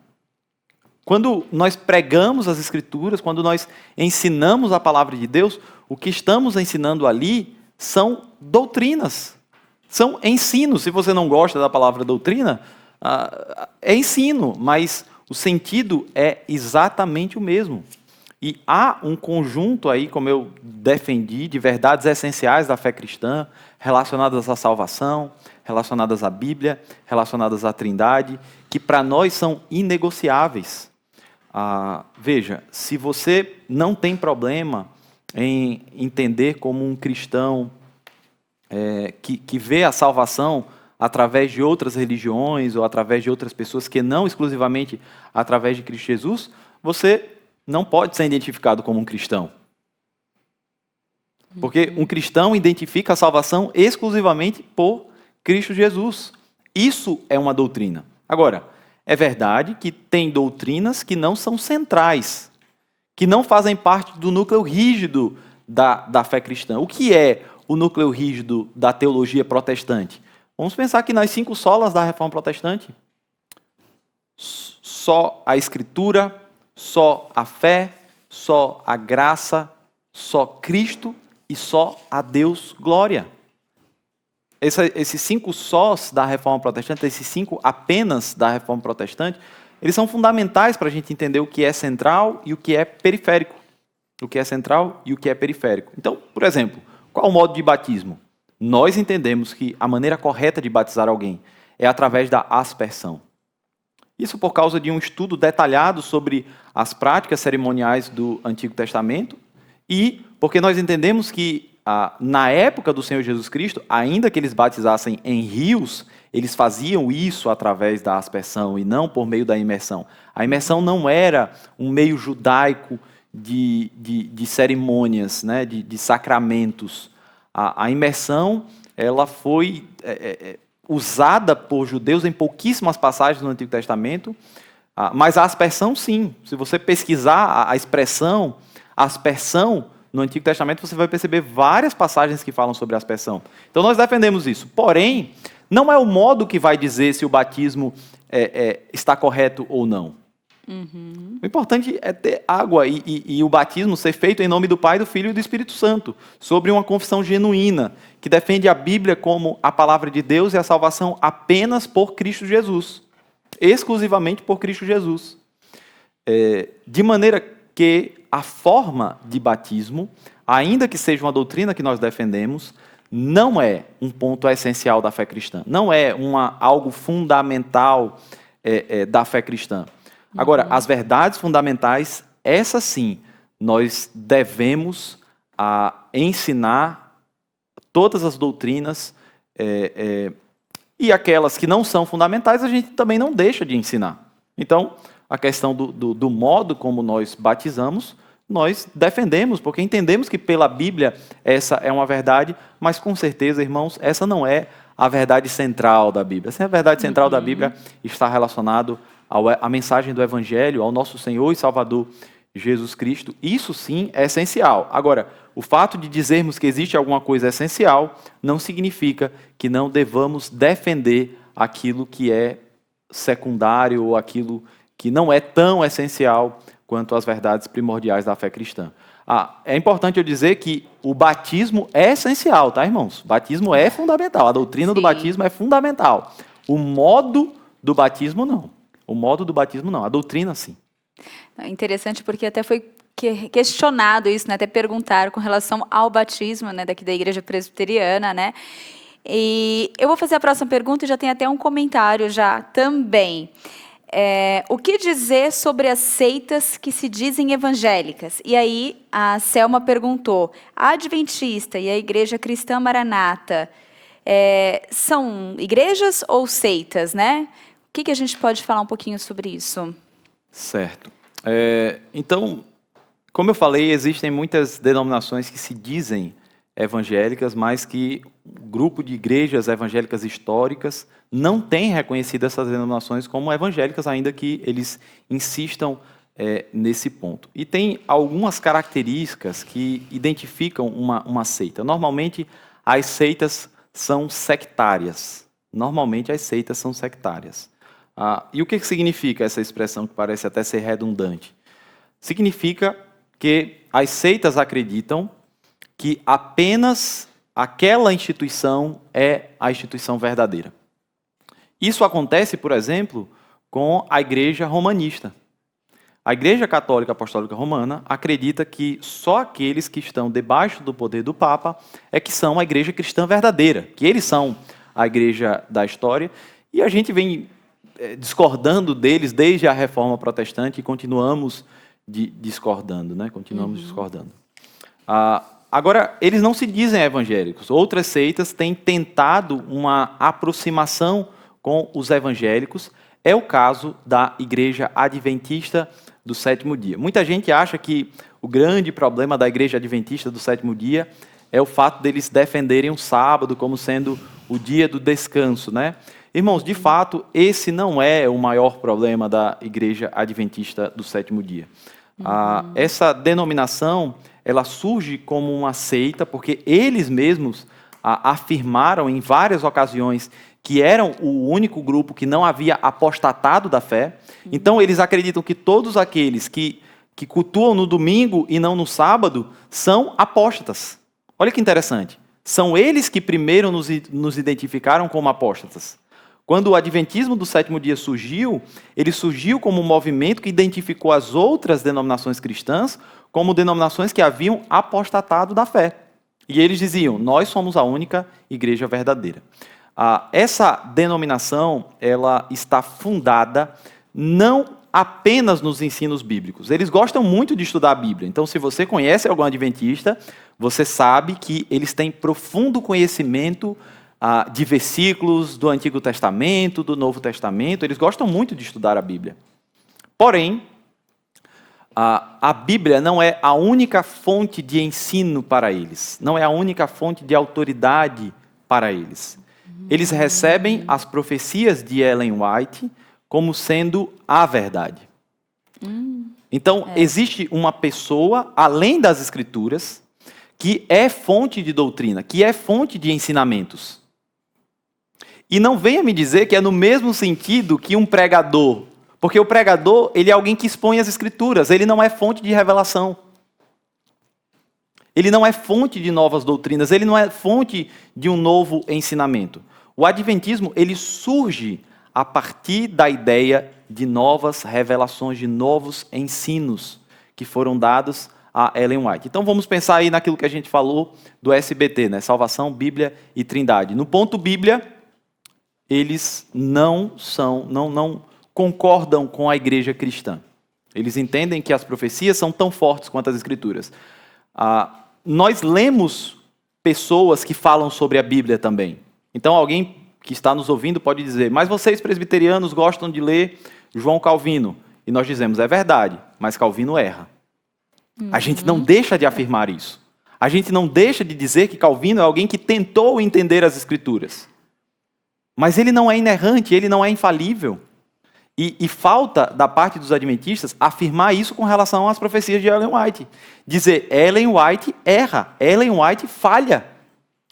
Quando nós pregamos as Escrituras, quando nós ensinamos a palavra de Deus, o que estamos ensinando ali são doutrinas, são ensinos. Se você não gosta da palavra doutrina, é ensino, mas o sentido é exatamente o mesmo. E há um conjunto aí, como eu defendi, de verdades essenciais da fé cristã, relacionadas à salvação, relacionadas à Bíblia, relacionadas à Trindade, que para nós são inegociáveis. Veja, se você não tem problema em entender como um cristão que vê a salvação através de outras religiões ou através de outras pessoas, que não exclusivamente através de Cristo Jesus, você não pode ser identificado como um cristão. Porque um cristão identifica a salvação exclusivamente por Cristo Jesus. Isso é uma doutrina. Agora, é verdade que tem doutrinas que não são centrais, que não fazem parte do núcleo rígido da fé cristã. O que é o núcleo rígido da teologia protestante? Vamos pensar aqui nas 5 solas da Reforma Protestante. Só a Escritura, só a fé, só a graça, só Cristo e só a Deus glória. Esses 5 sós da Reforma Protestante, esses 5 apenas da Reforma Protestante, eles são fundamentais para a gente entender o que é central e o que é periférico. O que é central e o que é periférico. Então, por exemplo, qual o modo de batismo? Nós entendemos que a maneira correta de batizar alguém é através da aspersão. Isso por causa de um estudo detalhado sobre as práticas cerimoniais do Antigo Testamento e porque nós entendemos que na época do Senhor Jesus Cristo, ainda que eles batizassem em rios, eles faziam isso através da aspersão e não por meio da imersão. A imersão não era um meio judaico de cerimônias, né, de sacramentos. A imersão ela foi usada por judeus em pouquíssimas passagens no Antigo Testamento, mas a aspersão sim. Se você pesquisar a expressão aspersão no Antigo Testamento, você vai perceber várias passagens que falam sobre aspersão. Então nós defendemos isso. Porém, não é o modo que vai dizer se o batismo está correto ou não. O importante é ter água e o batismo ser feito em nome do Pai, do Filho e do Espírito Santo, sobre uma confissão genuína, que defende a Bíblia como a palavra de Deus e a salvação apenas por Cristo Jesus. Exclusivamente por Cristo Jesus. De maneira que a forma de batismo, ainda que seja uma doutrina que nós defendemos, não é um ponto essencial da fé cristã. Não é algo fundamental da fé cristã. Agora, as verdades fundamentais, essas sim, nós devemos ensinar todas as doutrinas e aquelas que não são fundamentais, a gente também não deixa de ensinar. Então, a questão do modo como nós batizamos, nós defendemos, porque entendemos que pela Bíblia essa é uma verdade, mas com certeza, irmãos, essa não é a verdade central da Bíblia. Essa é a verdade central da Bíblia, está relacionado à mensagem do Evangelho, ao nosso Senhor e Salvador Jesus Cristo. Isso sim é essencial. Agora, o fato de dizermos que existe alguma coisa essencial não significa que não devamos defender aquilo que é secundário ou aquilo que não é tão essencial quanto as verdades primordiais da fé cristã. É importante eu dizer que o batismo é essencial, tá, irmãos? O batismo é fundamental, a doutrina do batismo é fundamental. O modo do batismo, não. O modo do batismo, não. A doutrina, sim. É interessante porque até foi questionado isso, né? Até perguntaram com relação ao batismo, né? Daqui da Igreja Presbiteriana, né? E eu vou fazer a próxima pergunta e já tem até um comentário já também. O que dizer sobre as seitas que se dizem evangélicas? E aí a Selma perguntou, a Adventista e a Igreja Cristã Maranata são igrejas ou seitas, né? O que a gente pode falar um pouquinho sobre isso? Certo. Então, como eu falei, existem muitas denominações que se dizem evangélicas, mas que o grupo de igrejas evangélicas históricas não tem reconhecido essas denominações como evangélicas, ainda que eles insistam nesse ponto. E tem algumas características que identificam uma seita. Normalmente, as seitas são sectárias. E o que significa essa expressão que parece até ser redundante? Significa que as seitas acreditam que apenas aquela instituição é a instituição verdadeira. Isso acontece, por exemplo, com a Igreja Romanista. A Igreja Católica Apostólica Romana acredita que só aqueles que estão debaixo do poder do Papa é que são a Igreja Cristã verdadeira, que eles são a Igreja da história, e a gente vem discordando deles desde a Reforma Protestante e continuamos discordando, né? Discordando. Agora, eles não se dizem evangélicos. Outras seitas têm tentado uma aproximação com os evangélicos. É o caso da Igreja Adventista do sétimo dia. Muita gente acha que o grande problema da Igreja Adventista do sétimo dia é o fato deles defenderem o sábado como sendo o dia do descanso, né? Irmãos, de fato, esse não é o maior problema da Igreja Adventista do sétimo dia. Essa denominação, ela surge como uma seita, porque eles mesmos afirmaram em várias ocasiões que eram o único grupo que não havia apostatado da fé. Então, eles acreditam que todos aqueles que cultuam no domingo e não no sábado são apóstatas. Olha que interessante. São eles que primeiro nos identificaram como apóstatas. Quando o adventismo do sétimo dia surgiu, ele surgiu como um movimento que identificou as outras denominações cristãs como denominações que haviam apostatado da fé. E eles diziam, nós somos a única igreja verdadeira. Essa denominação, ela está fundada não apenas nos ensinos bíblicos. Eles gostam muito de estudar a Bíblia. Então, se você conhece algum adventista, você sabe que eles têm profundo conhecimento de versículos do Antigo Testamento, do Novo Testamento. Eles gostam muito de estudar a Bíblia. Porém, a Bíblia não é a única fonte de ensino para eles. Não é a única fonte de autoridade para eles. Eles recebem as profecias de Ellen White como sendo a verdade. Então, existe uma pessoa, além das Escrituras, que é fonte de doutrina, que é fonte de ensinamentos. E não venha me dizer que é no mesmo sentido que um pregador, porque o pregador, ele é alguém que expõe as Escrituras, ele não é fonte de revelação. Ele não é fonte de novas doutrinas, ele não é fonte de um novo ensinamento. O adventismo, ele surge a partir da ideia de novas revelações, de novos ensinos que foram dados a Ellen White. Então vamos pensar aí naquilo que a gente falou do SBT, né? Salvação, Bíblia e Trindade. No ponto Bíblia, eles não concordam com a igreja cristã. Eles entendem que as profecias são tão fortes quanto as Escrituras. Nós lemos pessoas que falam sobre a Bíblia também. Então alguém que está nos ouvindo pode dizer, mas vocês presbiterianos gostam de ler João Calvino. E nós dizemos, é verdade, mas Calvino erra. A gente não deixa de afirmar isso. A gente não deixa de dizer que Calvino é alguém que tentou entender as Escrituras. Mas ele não é inerrante, ele não é infalível. E falta, da parte dos adventistas, afirmar isso com relação às profecias de Ellen White. Dizer, Ellen White erra, Ellen White falha.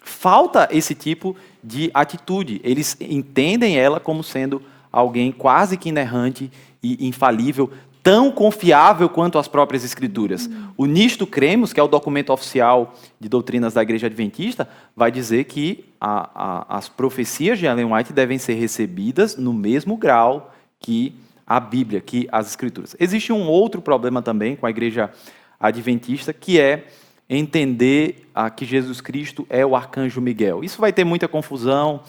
Falta esse tipo de atitude. Eles entendem ela como sendo alguém quase que inerrante e infalível, tão confiável quanto as próprias Escrituras. O Nisto Cremos, que é o documento oficial de doutrinas da Igreja Adventista, vai dizer que as profecias de Ellen White devem ser recebidas no mesmo grau que a Bíblia, que as Escrituras. Existe um outro problema também com a Igreja Adventista, que é entender que Jesus Cristo é o arcanjo Miguel. Isso vai ter muita confusão.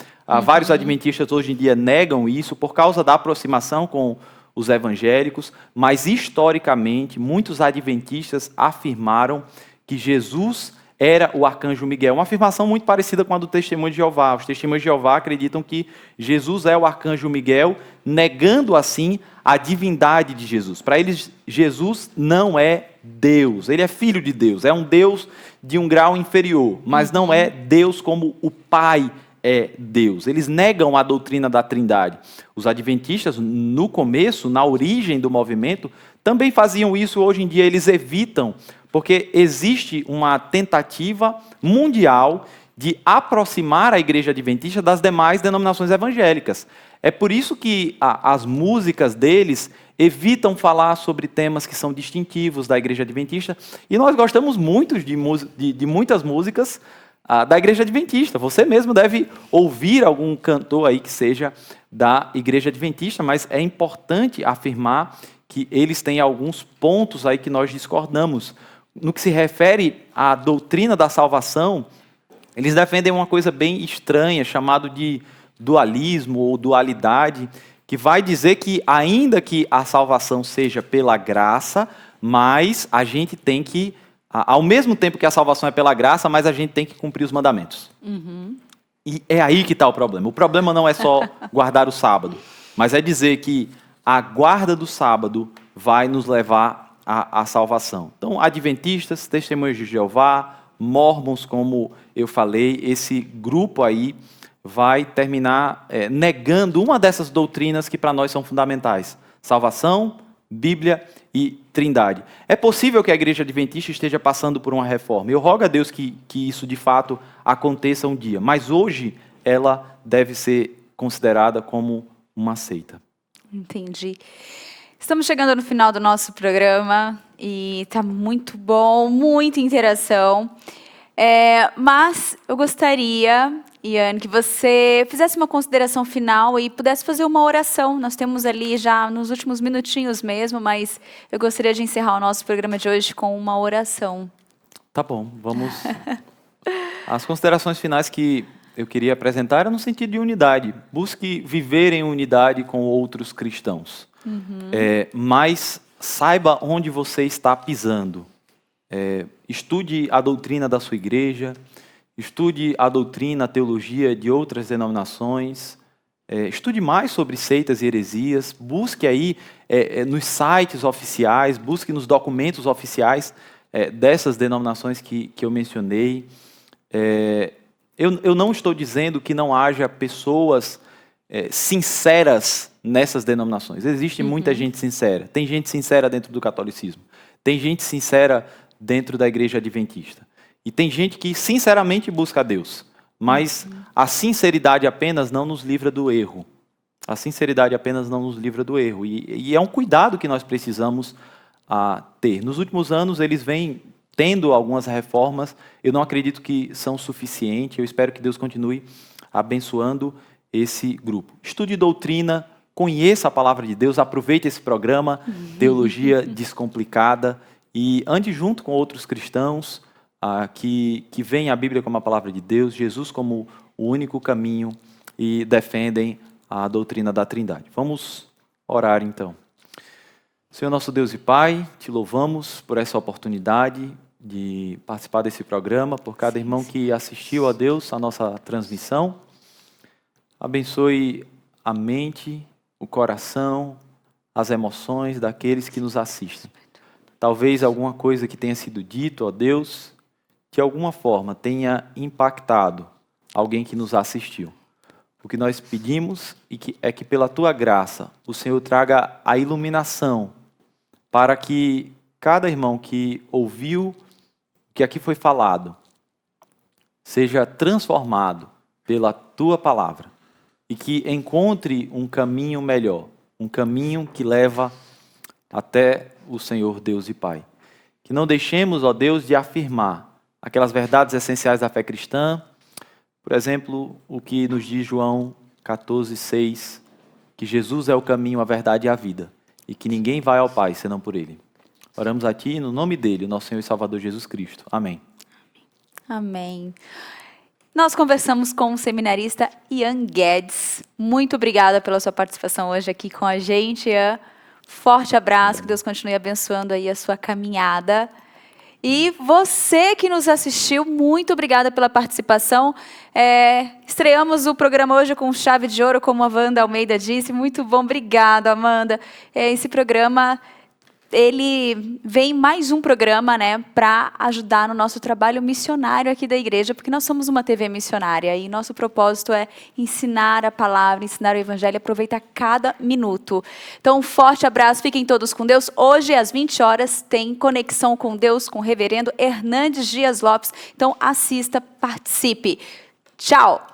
Vários adventistas hoje em dia negam isso por causa da aproximação com os evangélicos, mas historicamente muitos adventistas afirmaram que Jesus era o arcanjo Miguel. Uma afirmação muito parecida com a do Testemunho de Jeová. Os Testemunhos de Jeová acreditam que Jesus é o arcanjo Miguel, negando assim a divindade de Jesus. Para eles, Jesus não é Deus. Ele é filho de Deus. É um Deus de um grau inferior, mas não é Deus como o Pai é Deus. Eles negam a doutrina da Trindade. Os adventistas, no começo, na origem do movimento, também faziam isso. Hoje em dia eles evitam, porque existe uma tentativa mundial de aproximar a Igreja Adventista das demais denominações evangélicas. É por isso que as músicas deles evitam falar sobre temas que são distintivos da Igreja Adventista. E nós gostamos muito de muitas músicas da Igreja Adventista. Você mesmo deve ouvir algum cantor aí que seja da Igreja Adventista, mas é importante afirmar que eles têm alguns pontos aí que nós discordamos. No que se refere à doutrina da salvação, eles defendem uma coisa bem estranha, chamado de dualismo ou dualidade, que vai dizer que ainda que a salvação seja pela graça, mas a gente tem que, ao mesmo tempo que a salvação é pela graça, mas a gente tem que cumprir os mandamentos. E é aí que está o problema. O problema não é só guardar o sábado, mas é dizer que a guarda do sábado vai nos levar à salvação. Então, adventistas, testemunhas de Jeová, mórmons, como eu falei, esse grupo aí vai terminar negando uma dessas doutrinas que para nós são fundamentais: salvação, Bíblia e Trindade. É possível que a igreja adventista esteja passando por uma reforma. Eu rogo a Deus que isso de fato aconteça um dia, mas hoje ela deve ser considerada como uma seita. Entendi. Estamos chegando no final do nosso programa e está muito bom, muita interação. Mas eu gostaria, Ian, que você fizesse uma consideração final e pudesse fazer uma oração. Nós temos ali já nos últimos minutinhos mesmo, mas eu gostaria de encerrar o nosso programa de hoje com uma oração. Tá bom, vamos. As considerações finais que eu queria apresentar eram no sentido de unidade. Busque viver em unidade com outros cristãos. Mas saiba onde você está pisando. Estude a doutrina da sua igreja, estude a doutrina, a teologia de outras denominações, estude mais sobre seitas e heresias, busque aí nos sites oficiais, busque nos documentos oficiais dessas denominações que eu mencionei. Eu não estou dizendo que não haja pessoas sinceras nessas denominações. Existe muita gente sincera. Tem gente sincera dentro do catolicismo. Tem gente sincera dentro da igreja adventista. E tem gente que sinceramente busca a Deus. Mas a sinceridade apenas não nos livra do erro. A sinceridade apenas não nos livra do erro. E é um cuidado que nós precisamos ter. Nos últimos anos, eles vêm tendo algumas reformas. Eu não acredito que são suficientes. Eu espero que Deus continue abençoando esse grupo. Estude doutrina, conheça a palavra de Deus, aproveite esse programa, Teologia Descomplicada, e ande junto com outros cristãos que veem a Bíblia como a palavra de Deus, Jesus como o único caminho e defendem a doutrina da Trindade. Vamos orar então. Senhor nosso Deus e Pai, te louvamos por essa oportunidade de participar desse programa, por cada irmão que assistiu a Deus, a nossa transmissão. Abençoe a mente, o coração, as emoções daqueles que nos assistem. Talvez alguma coisa que tenha sido dito, ó Deus, de alguma forma tenha impactado alguém que nos assistiu. O que nós pedimos é que pela Tua graça o Senhor traga a iluminação para que cada irmão que ouviu o que aqui foi falado seja transformado pela Tua palavra e que encontre um caminho melhor, um caminho que leva até o Senhor Deus e Pai. Que não deixemos, ó Deus, de afirmar aquelas verdades essenciais da fé cristã, por exemplo, o que nos diz João 14:6, que Jesus é o caminho, a verdade e a vida, e que ninguém vai ao Pai senão por Ele. Oramos a Ti no nome dEle, nosso Senhor e Salvador Jesus Cristo. Amém. Amém. Nós conversamos com o seminarista Ian Guedes. Muito obrigada pela sua participação hoje aqui com a gente, Ian. Forte abraço, que Deus continue abençoando aí a sua caminhada. E você que nos assistiu, muito obrigada pela participação. Estreamos o programa hoje com chave de ouro, como a Amanda Almeida disse. Muito bom, obrigada, Amanda. Esse programa, ele vem mais um programa, né, para ajudar no nosso trabalho missionário aqui da igreja, porque nós somos uma TV missionária e nosso propósito é ensinar a palavra, ensinar o evangelho, aproveitar cada minuto. Então, um forte abraço, fiquem todos com Deus. Hoje, às 20 horas, tem Conexão com Deus com o reverendo Hernandes Dias Lopes. Então, assista, participe. Tchau!